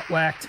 got whacked.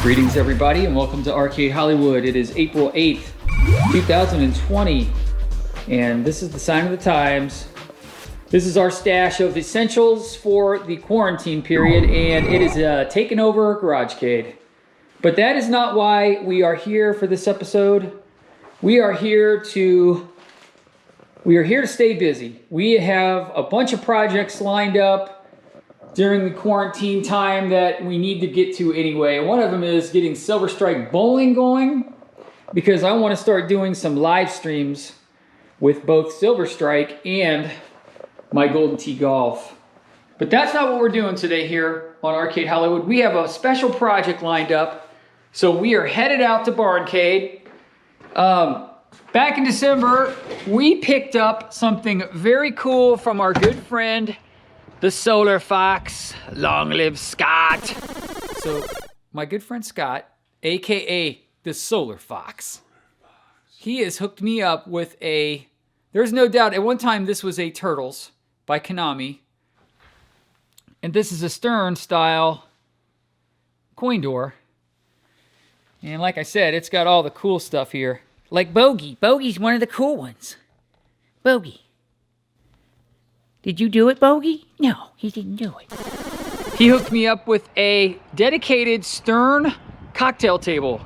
Greetings everybody and welcome to Arcade Hollywood. It is April 8th, 2020, and this is the sign of the times. This is our stash of essentials for the quarantine period, and it is taken over GarageCade. But that is not why we are here for this episode. We are here to stay busy. We have a bunch of projects lined up during the quarantine time that we need to get to anyway. One of them is getting Silver Strike Bowling going, because I want to start doing some live streams with both Silver Strike and my Golden Tee Golf. But that's not what we're doing today here on Arcade Hollywood. We have a special project lined up. So we are headed out to Barncade. Back in December, we picked up something very cool from our good friend, the Solar Fox. Long live Scott. So my good friend Scott, AKA the Solar Fox, he has hooked me up with there's no doubt at one time this was a Turtles by Konami. And this is a Stern style coin door. And like I said, it's got all the cool stuff here. Like Bogey. Bogey's one of the cool ones. Bogey. Did you do it, Bogey? No, he didn't do it. He hooked me up with a dedicated Stern cocktail table.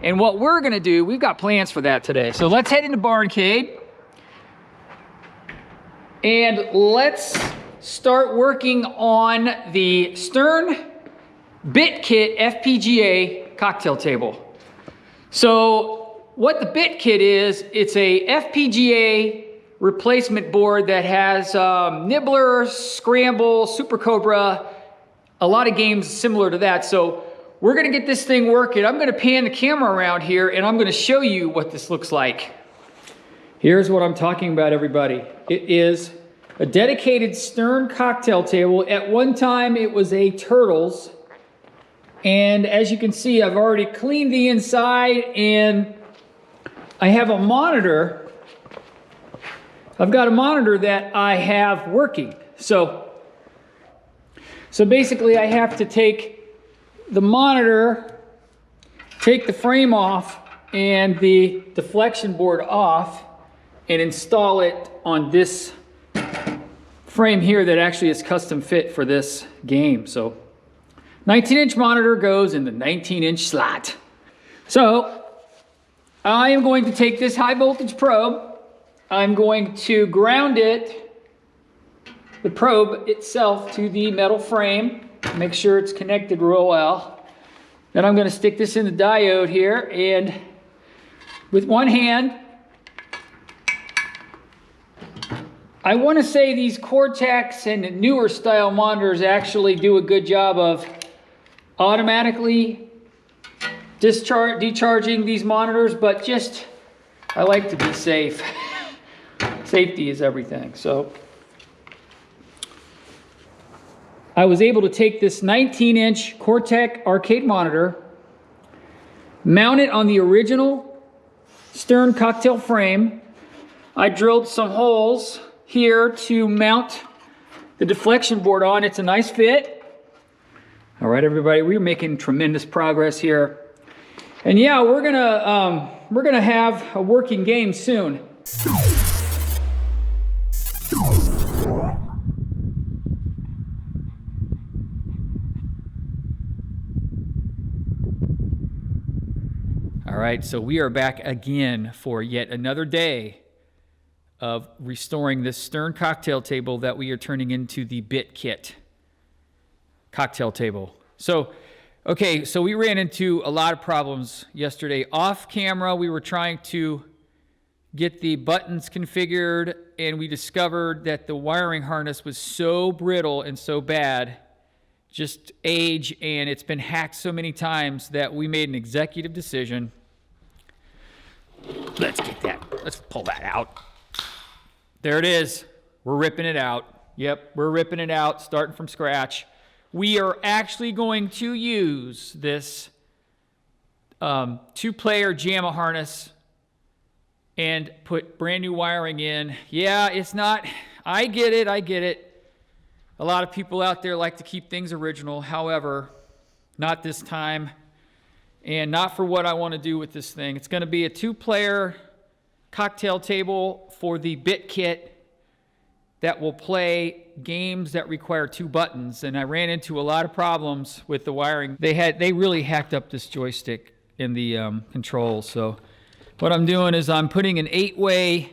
And what we're gonna do, we've got plans for that today. So let's head into Barncade. And let's start working on the Stern BitKit FPGA cocktail table. So what the BitKit is, it's a FPGA replacement board that has Nibbler, Scramble, Super Cobra, a lot of games similar to that. So we're gonna get this thing working. I'm gonna pan the camera around here and I'm gonna show you what this looks like. Here's what I'm talking about, everybody. It is a dedicated Stern cocktail table. At one time it was a Turtles. And as you can see, I've already cleaned the inside and I have a monitor. I've got a monitor that I have working. So basically I have to take the monitor, take the frame off and the deflection board off and install it on this frame here that actually is custom fit for this game. So 19-inch monitor goes in the 19-inch slot. So I am going to take this high voltage probe. I'm going to ground it, the probe itself, to the metal frame. Make sure it's connected real well. Then I'm going to stick this in the diode here, and with one hand, I want to say these Cortex and newer style monitors actually do a good job of automatically decharging these monitors, but just I like to be safe. Safety is everything. So I was able to take this 19-inch Cortex arcade monitor, mount it on the original Stern cocktail frame. I drilled some holes here to mount the deflection board on. It's a nice fit. All right, everybody, we're making tremendous progress here. And yeah, we're gonna have a working game soon. All right, so we are back again for yet another day of restoring this Stern cocktail table that we are turning into the BitKit cocktail table. So we ran into a lot of problems yesterday. Off camera, we were trying to get the buttons configured, and we discovered that the wiring harness was so brittle and so bad, just age, and it's been hacked so many times that we made an executive decision. Let's pull that out. There it is. We're ripping it out. Yep, we're ripping it out, starting from scratch. We are actually going to use this two-player Jamma harness and put brand new wiring in. Yeah, it's not, I get it. A lot of people out there like to keep things original. However, not this time, and not for what I want to do with this thing. It's going to be a 2-player cocktail table for the BitKit that will play games that require 2 buttons. And I ran into a lot of problems with the wiring. They really hacked up this joystick in the controls. So what I'm doing is I'm putting an 8-way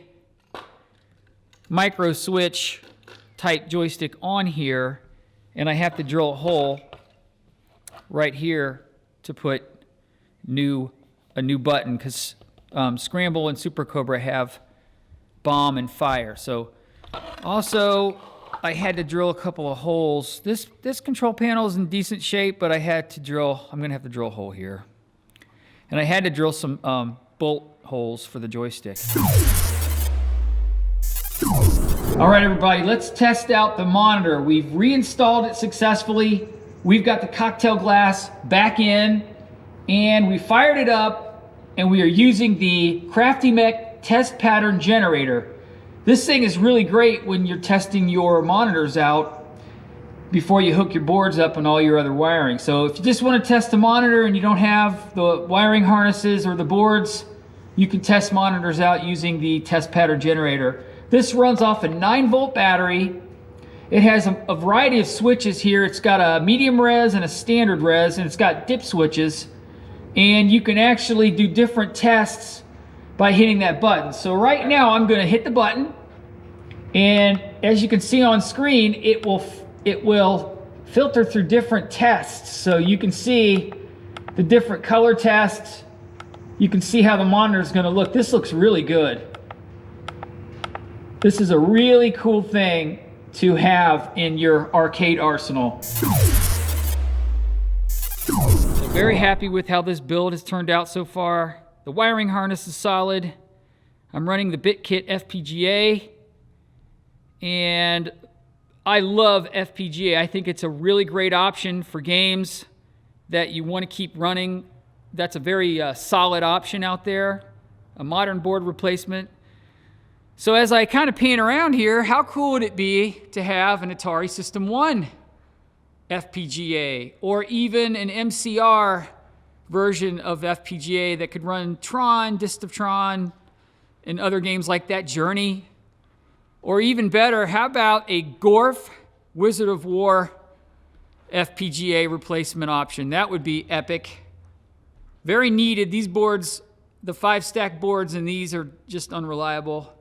micro switch type joystick on here, and I have to drill a hole right here to put a new button, because Scramble and Super Cobra have bomb and fire. So also I had to drill a couple of holes. This control panel is in decent shape, but I'm gonna have to drill a hole here. And I had to drill some bolt holes for the joystick. All right, everybody, let's test out the monitor. We've reinstalled it successfully. We've got the cocktail glass back in, and we fired it up, and we are using the CraftyMech test pattern generator. This thing is really great when you're testing your monitors out before you hook your boards up and all your other wiring. So if you just want to test the monitor and you don't have the wiring harnesses or the boards, you can test monitors out using the test pattern generator. This runs off a 9-volt battery. It has a variety of switches here. It's got a medium res and a standard res, and it's got dip switches. And you can actually do different tests by hitting that button. So right now I'm going to hit the button, and as you can see on screen, it will filter through different tests. So you can see the different color tests. You can see how the monitor is going to look. This looks really good. This is a really cool thing to have in your arcade arsenal. So very happy with how this build has turned out so far. The wiring harness is solid. I'm running the BitKit FPGA, and I love FPGA. I think it's a really great option for games that you want to keep running. That's a very solid option out there, a modern board replacement. So as I kind of pan around here, how cool would it be to have an Atari System 1 FPGA, or even an MCR version of FPGA that could run Tron, Dist of Tron, and other games like that, Journey? Or even better, how about a Gorf Wizard of War FPGA replacement option? That would be epic. Very needed. These boards, the 5-stack boards in these are just unreliable.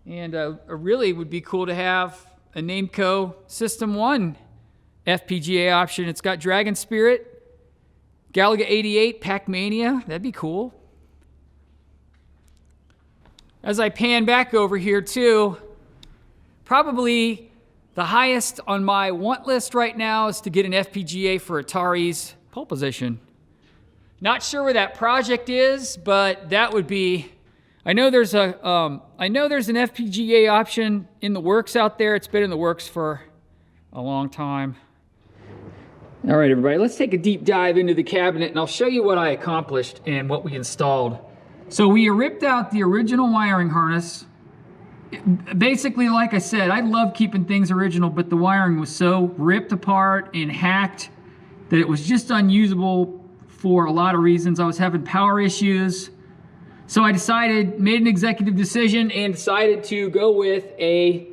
And really would be cool to have a Namco System 1 FPGA option. It's got Dragon Spirit, Galaga 88, Pac-Mania. That'd be cool. As I pan back over here too, probably the highest on my want list right now is to get an FPGA for Atari's pole position. Not sure where that project is, but that would be... I know there's an FPGA option in the works out there. It's been in the works for a long time. All right, everybody, let's take a deep dive into the cabinet, and I'll show you what I accomplished and what we installed. So we ripped out the original wiring harness. Basically, like I said, I love keeping things original, but the wiring was so ripped apart and hacked that it was just unusable for a lot of reasons. I was having power issues. So I made an executive decision and decided to go with a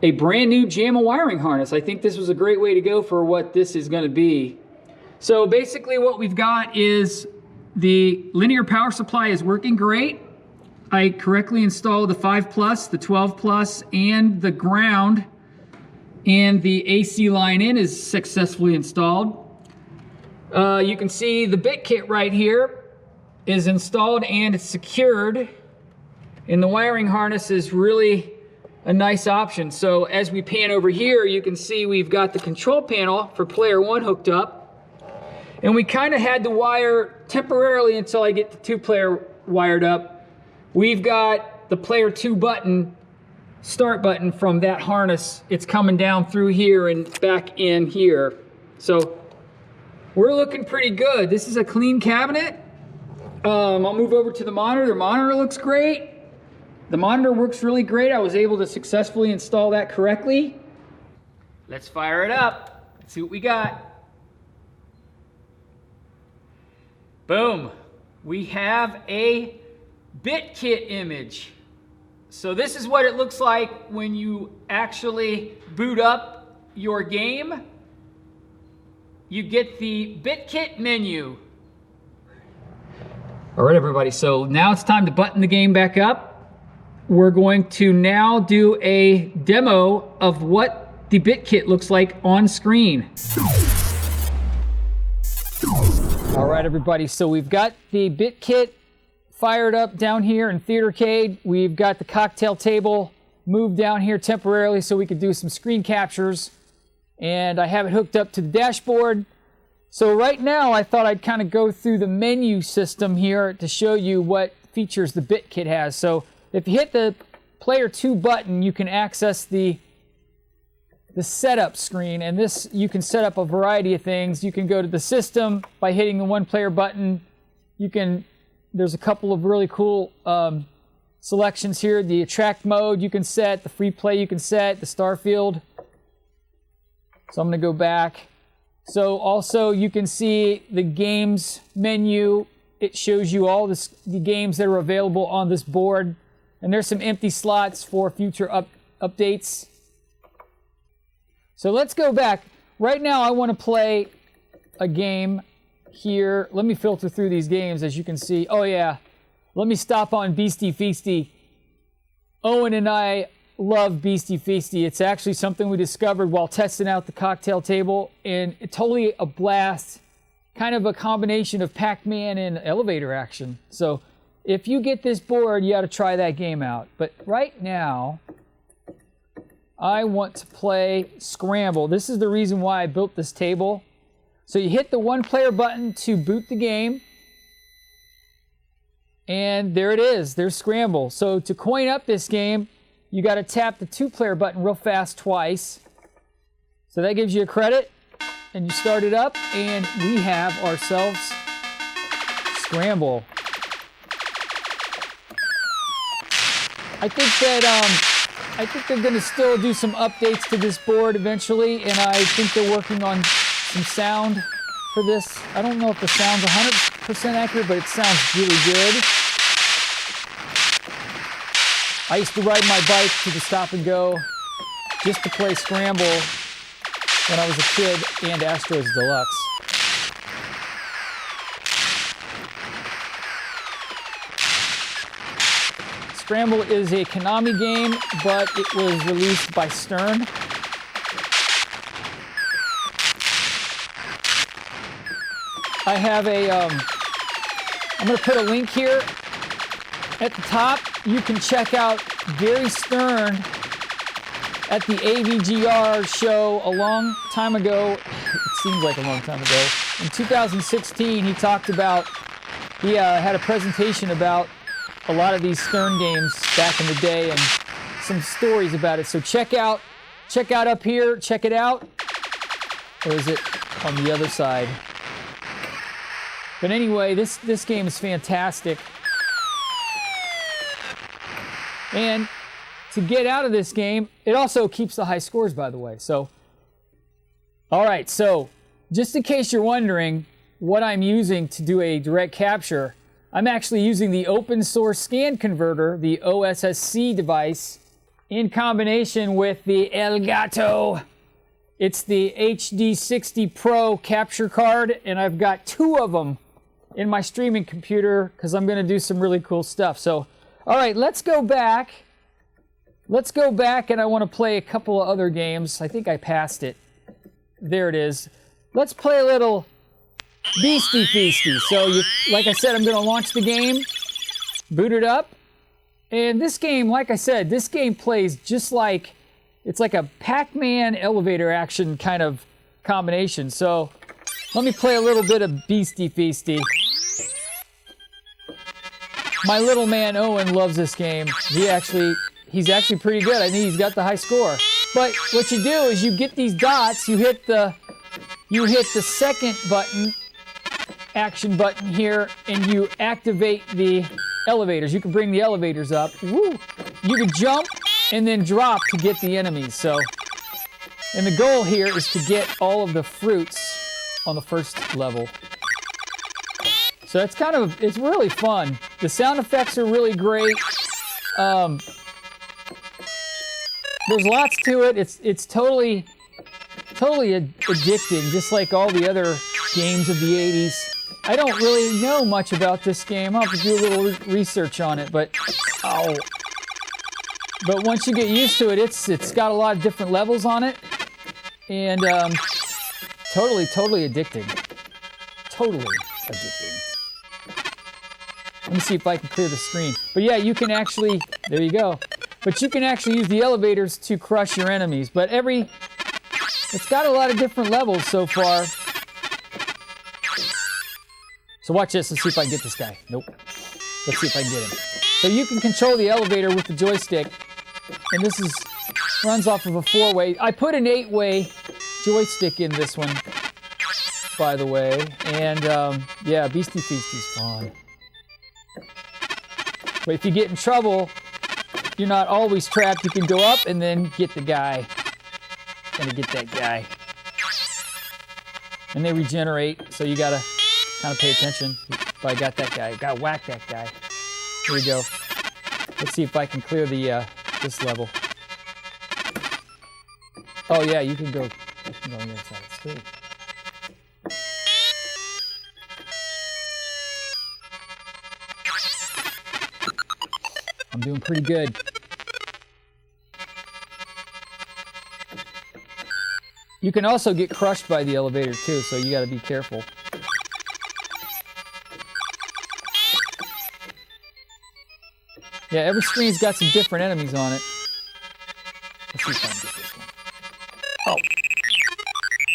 brand new Jamma wiring harness. I think this was a great way to go for what this is going to be. So basically what we've got is the linear power supply is working great. I correctly installed the 5+, the 12+, and the ground, and the AC line in is successfully installed. You can see the BitKit right here is installed and it's secured, and the wiring harness is really a nice option. So as we pan over here, you can see we've got the control panel for player 1 hooked up, and we kind of had to wire temporarily until I get the 2-player wired up. We've got the player 2 button, start button from that harness. It's coming down through here and back in here. So we're looking pretty good. This is a clean cabinet. I'll move over to the monitor. The monitor looks great. The monitor works really great. I was able to successfully install that correctly. Let's fire it up. Let's see what we got. Boom. We have a BitKit image. So this is what it looks like when you actually boot up your game. You get the BitKit menu. All right, everybody, so now it's time to button the game back up. We're going to now do a demo of what the BitKit looks like on screen. All right, everybody, so we've got the BitKit fired up down here in Theatercade. We've got the cocktail table moved down here temporarily so we could do some screen captures. And I have it hooked up to the dashboard. So right now, I thought I'd kind of go through the menu system here to show you what features the BitKit has. So if you hit the Player 2 button, you can access the setup screen. And this, you can set up a variety of things. You can go to the system by hitting the one player button. There's a couple of really cool selections here. The attract mode you can set, the free play you can set, the star field. So I'm going to go back. So also you can see the games menu. It shows you all the games that are available on this board. And there's some empty slots for future updates. So let's go back. Right now I want to play a game here. Let me filter through these games as you can see. Oh yeah, let me stop on Beastie Feasty. Owen and I love Beastie Feasty. It's actually something we discovered while testing out the cocktail table, and it's totally a blast. Kind of a combination of Pac-Man and elevator action. So if you get this board, you got to try that game out. But right now, I want to play Scramble. This is the reason why I built this table. So you hit the one player button to boot the game. And there it is. There's Scramble. So to coin up this game, you got to tap the two player button real fast twice. So that gives you a credit. And you start it up, and we have ourselves Scramble. I think they're going to still do some updates to this board eventually, and I think they're working on some sound for this. I don't know if the sound's 100% accurate, but it sounds really good. I used to ride my bike to the stop and go just to play Scramble when I was a kid, and Astros Deluxe. Scramble is a Konami game, but it was released by Stern. I have I'm going to put a link here at the top. You can check out Gary Stern at the AVGR show a long time ago. It seems like a long time ago. In 2016, he talked about, he had a presentation about a lot of these Stern games back in the day and some stories about it. So check out up here, check it out. Or is it on the other side? But anyway, this game is fantastic. And to get out of this game, it also keeps the high scores, by the way. So, all right, so just in case you're wondering what I'm using to do a direct capture, I'm actually using the open source scan converter, the OSSC device, in combination with the Elgato. It's the HD60 Pro capture card, and I've got two of them in my streaming computer because I'm going to do some really cool stuff. So, all right, let's go back. Let's go back, and I want to play a couple of other games. I think I passed it. There it is. Let's play a little Beastie Feasty. So, like I said, I'm going to launch the game, boot it up. And this game, like I said, this game plays just like, it's like a Pac-Man elevator action kind of combination. So, let me play a little bit of Beastie Feasty. My little man Owen loves this game. He's actually pretty good. I think he's got the high score. But what you do is you get these dots, you hit the second button, action button here, and you activate the elevators. You can bring the elevators up. Woo! You can jump and then drop to get the enemies. So, and the goal here is to get all of the fruits on the first level. So it's really fun. The sound effects are really great. There's lots to it. It's totally addicting, just like all the other games of the 80s. I don't really know much about this game. I'll have to do a little research on it, but once you get used to it, it's got a lot of different levels on it, and totally addicting. Totally addicting. Let me see if I can clear the screen. But yeah, you can actually, there you go. But you can actually use the elevators to crush your enemies. But it's got a lot of different levels so far. So watch this. Let's see if I can get this guy. Nope. Let's see if I can get him. So you can control the elevator with the joystick. And this runs off of a 4-way. I put an 8-way joystick in this one, by the way. And yeah, Beastie Feastie's fun. But if you get in trouble, you're not always trapped. You can go up and then get the guy. Gonna get that guy. And they regenerate, so you gotta kind of pay attention. But I got that guy. Gotta whack that guy. Here we go. Let's see if I can clear the this level. Oh yeah, you can go on the other side of the screen. I'm doing pretty good. You can also get crushed by the elevator too, so you gotta be careful. Yeah, every screen's got some different enemies on it. Let's see if I can get this one. Oh.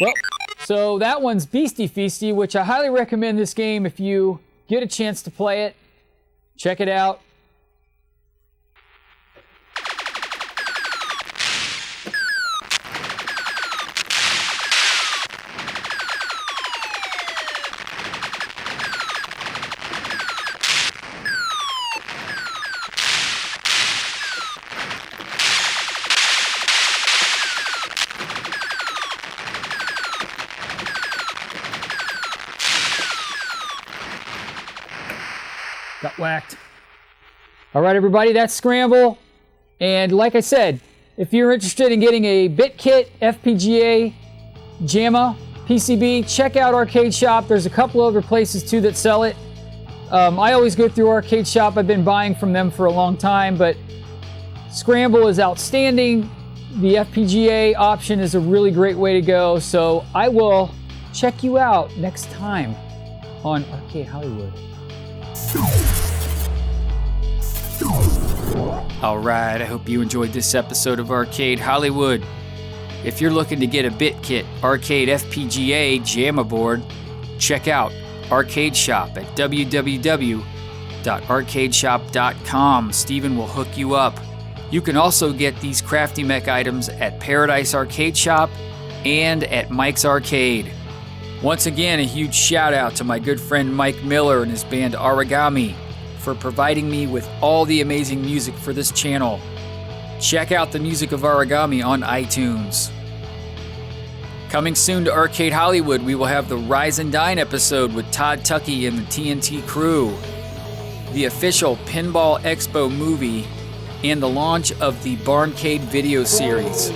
Well, so that one's Beastie Feastie, which I highly recommend this game if you get a chance to play it. Check it out. Got whacked. All right, everybody, that's Scramble. And like I said, if you're interested in getting a BitKit, FPGA, Jamma, PCB, check out Arcade Shop. There's a couple other places too that sell it. I always go through Arcade Shop. I've been buying from them for a long time, but Scramble is outstanding. The FPGA option is a really great way to go. So I will check you out next time on Arcade Hollywood. All right, I hope you enjoyed this episode of Arcade Hollywood. If you're looking to get a BitKit Arcade FPGA Jamma board, check out Arcade Shop at www.arcadeshop.com. Steven will hook you up. You can also get these Crafty Mech items at Paradise Arcade Shop and at Mike's Arcade. Once again, a huge shout out to my good friend Mike Miller and his band Origami for providing me with all the amazing music for this channel. Check out the music of Origami on iTunes. Coming soon to Arcade Hollywood, we will have the Rise and Dine episode with Todd Tuckey and the TNT crew, the official Pinball Expo movie, and the launch of the Barncade video series.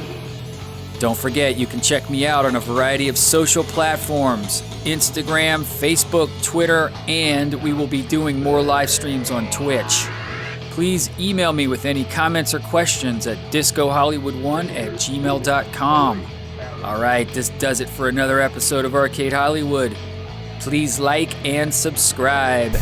Don't forget, you can check me out on a variety of social platforms, Instagram, Facebook, Twitter, and we will be doing more live streams on Twitch. Please email me with any comments or questions at discohollywood1@gmail.com. All right, this does it for another episode of Arcade Hollywood. Please like and subscribe.